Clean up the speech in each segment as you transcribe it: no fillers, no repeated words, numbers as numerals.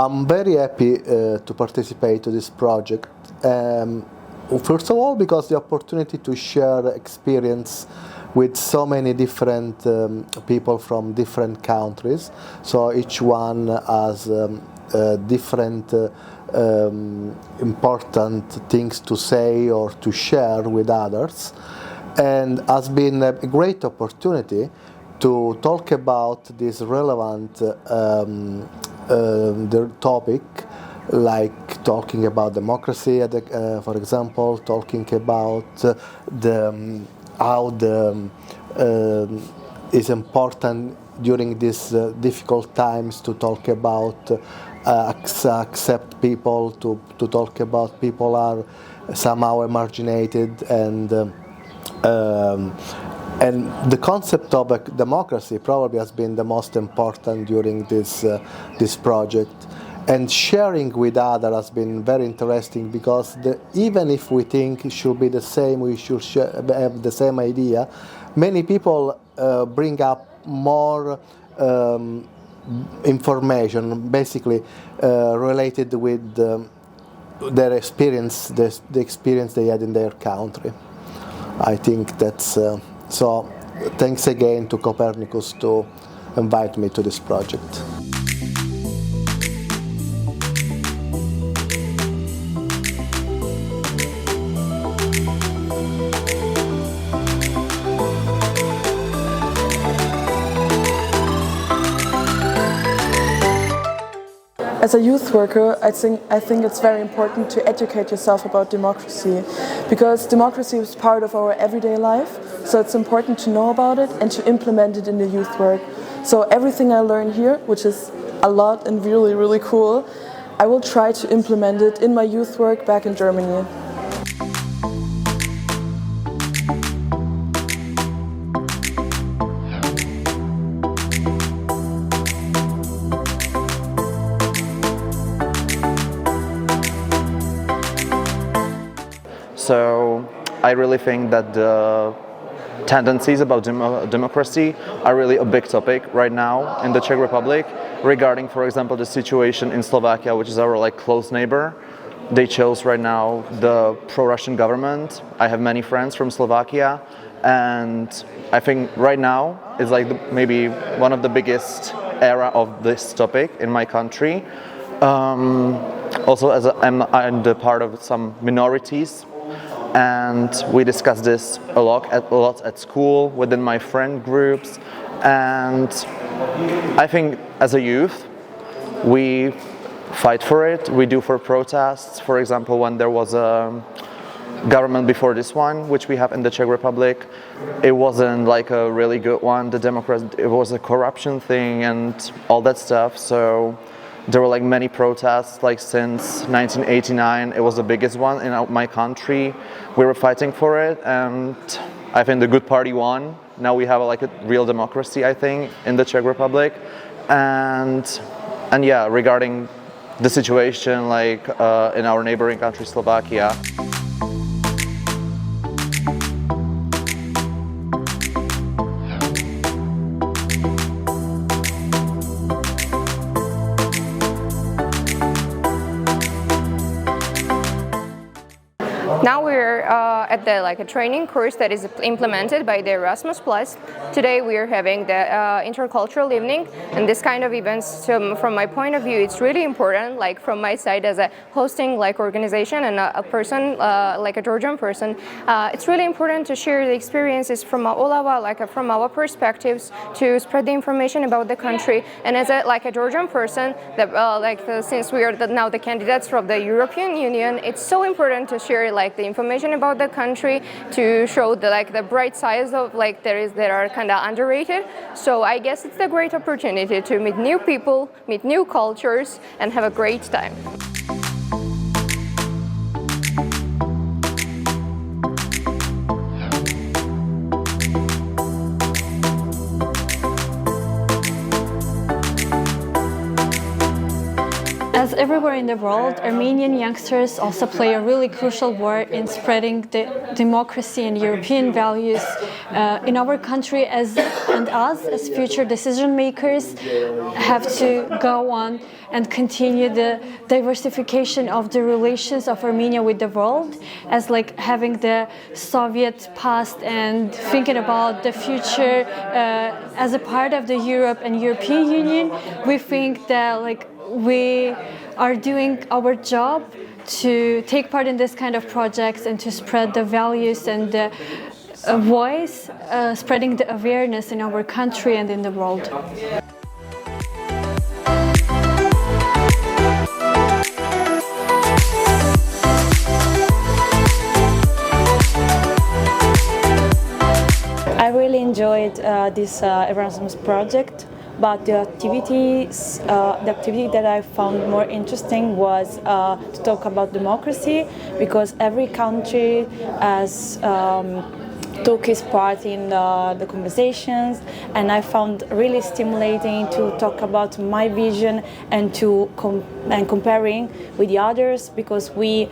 I'm very happy to participate to this project. First of all, because the opportunity to share experience with so many different people from different countries. So each one has different important things to say or to share with others, and has been a great opportunity to talk about this relevant the topic, like talking about democracy, for example, talking about how is important during these difficult times to talk about accept people, to talk about people are somehow marginated, and the concept of a democracy probably has been the most important during this project. And sharing with others has been very interesting, because even if we think it should be the same, we should have the same idea, many people bring up more information, basically related with their experience, the experience they had in their country. I think that's so. Thanks again to Copernicus to invite me to this project. As a youth worker, I think it's very important to educate yourself about democracy, because democracy is part of our everyday life, so it's important to know about it and to implement it in the youth work. So everything I learn here, which is a lot and really, really cool, I will try to implement it in my youth work back in Germany. So I really think that the tendencies about democracy are really a big topic right now in the Czech Republic, regarding, for example, the situation in Slovakia, which is our close neighbor. They chose right now the pro-Russian government. I have many friends from Slovakia, and I think right now is maybe one of the biggest era of this topic in my country. Also, as I'm the part of some minorities, and we discuss this a lot at school, within my friend groups, and I think as a youth we fight for it. We do for protests. For example, when there was a government before this one, which we have in the Czech Republic, it wasn't a really good one. It was a corruption thing and all that stuff. So there were many protests since 1989. It was the biggest one in my country. We were fighting for it, and I think the good party won. Now we have a real democracy, I think, in the Czech Republic. And yeah, regarding the situation in our neighboring country, Slovakia. Now we're at a training course that is implemented by the Erasmus+. Today we are having the intercultural evening, and this kind of events, from my point of view, it's really important. From my side as a hosting organization and a person, a Georgian person, it's really important to share the experiences from all our from our perspectives, to spread the information about the country. And as a Georgian person, that since we are now the candidates from the European Union, it's so important to share the information about the country, to show the bright sides of that are kind of underrated. So I guess it's a great opportunity to meet new people, meet new cultures, and have a great time. As everywhere in the world, Armenian youngsters also play a really crucial role in spreading the democracy and European values in our country, and us as future decision makers have to go on and continue the diversification of the relations of Armenia with the world, as like having the Soviet past and thinking about the future as a part of the Europe and European Union. We think that like we are doing our job to take part in this kind of projects and to spread the values and the voice, spreading the awareness in our country and in the world. I really enjoyed this Erasmus project, but the activity that I found more interesting was to talk about democracy, because every country has took his part in the conversations, and I found really stimulating to talk about my vision and to comparing with the others, because we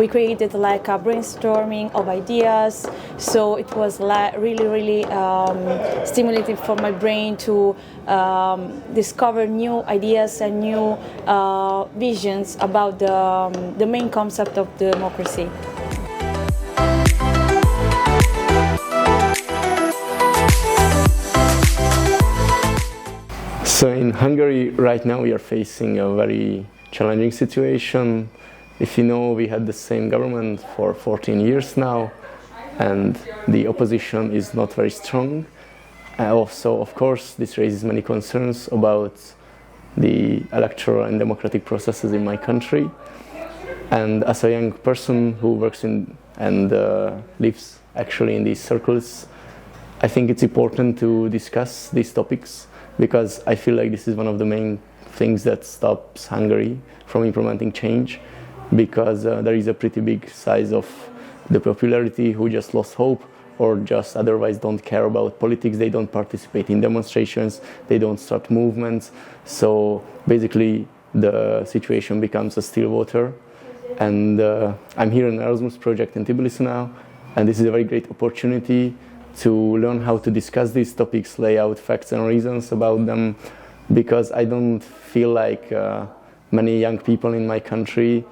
created like a brainstorming of ideas. So it was really stimulating for my brain to discover new ideas and new visions about the main concept of democracy. So in Hungary right now we are facing a very challenging situation. If you know, we had the same government for 14 years now, and the opposition is not very strong. Also, of course, this raises many concerns about the electoral and democratic processes in my country. And as a young person who works in and lives actually in these circles, I think it's important to discuss these topics, because I feel like this is one of the main things that stops Hungary from implementing change, because there is a pretty big size of the popularity who just lost hope or just otherwise don't care about politics. They don't participate in demonstrations, they don't start movements. So basically the situation becomes a still water. And I'm here in the Erasmus project in Tbilisi now, and this is a very great opportunity to learn how to discuss these topics, lay out facts and reasons about them, because I don't feel like many young people in my country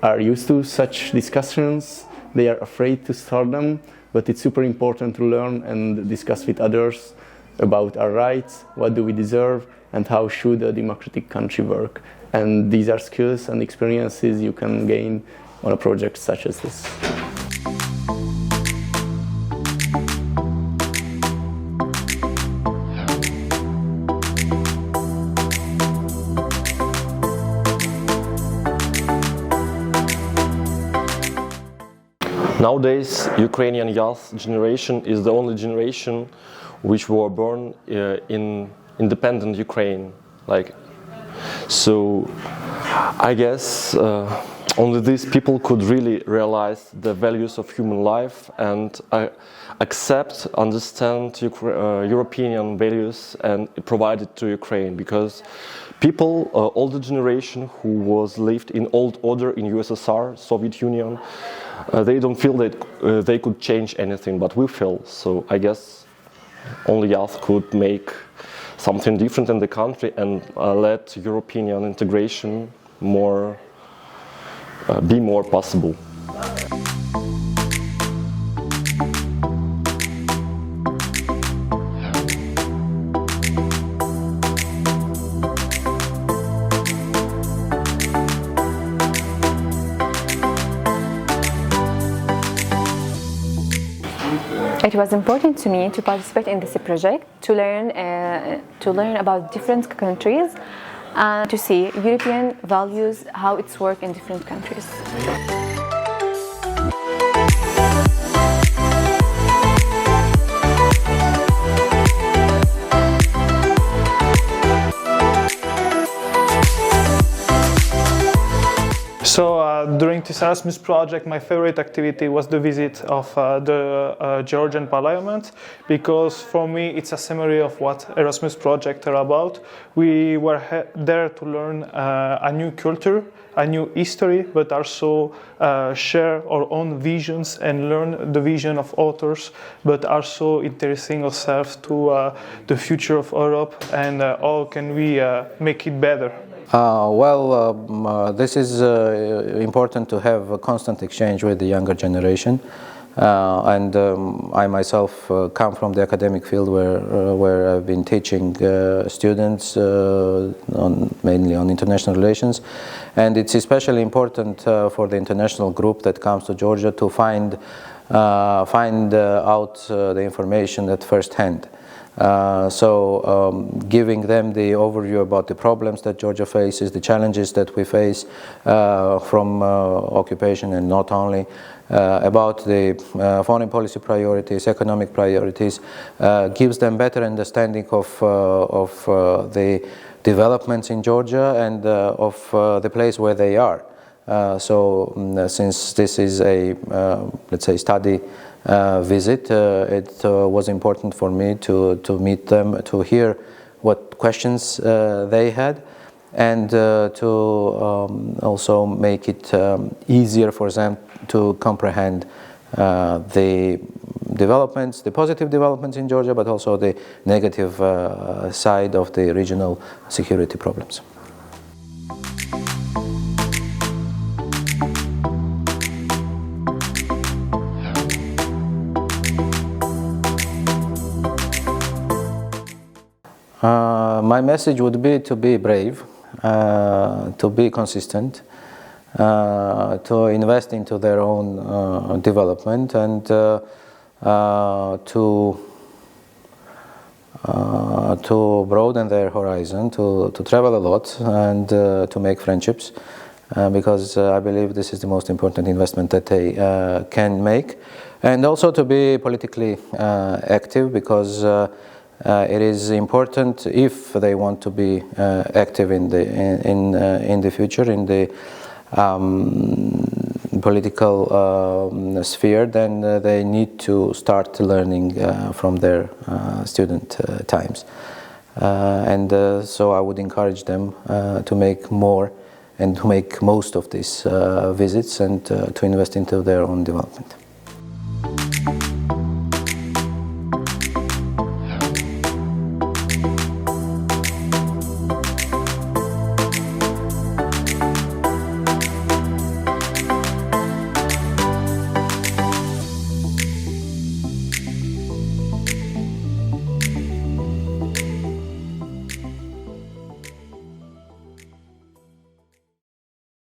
are used to such discussions. They are afraid to start them, but it's super important to learn and discuss with others about our rights, what do we deserve, and how should a democratic country work. And these are skills and experiences you can gain on a project such as this. Nowadays, Ukrainian youth generation is the only generation which were born in independent Ukraine. So I guess only these people could really realize the values of human life and accept, understand European values and provide it to Ukraine, because people, older generation who was lived in old order in USSR, Soviet Union, they don't feel that they could change anything, but we feel. So I guess only youth could make something different in the country and let European integration be more possible. It was important to me to participate in this project, to learn about different countries, and to see European values, how it's work in different countries. So during this Erasmus project, my favorite activity was the visit of the Georgian parliament, because for me it's a summary of what Erasmus projects are about. We were there to learn a new culture, a new history, but also share our own visions and learn the vision of authors, but also interesting ourselves to the future of Europe and how can we make it better. This is important to have a constant exchange with the younger generation. I myself come from the academic field where I've been teaching students mainly on international relations, and it's especially important for the international group that comes to Georgia to find out the information at first hand. Giving them the overview about the problems that Georgia faces, the challenges that we face from occupation, and not only, about the foreign policy priorities, economic priorities, gives them better understanding of the developments in Georgia and of the place where they are. Since this is a, let's say, study visit, it was important for me to meet them, to hear what questions they had, and to also make it easier for them to comprehend the developments, the positive developments in Georgia, but also the negative side of the regional security problems. My message would be to be brave, to be consistent, to invest into their own development, and to broaden their horizon, to travel a lot, and to make friendships, because I believe this is the most important investment that they can make, and also to be politically active, because it is important, if they want to be active in the future, in the political sphere, then they need to start learning from their student times. So I would encourage them to make more and to make most of these visits, and to invest into their own development.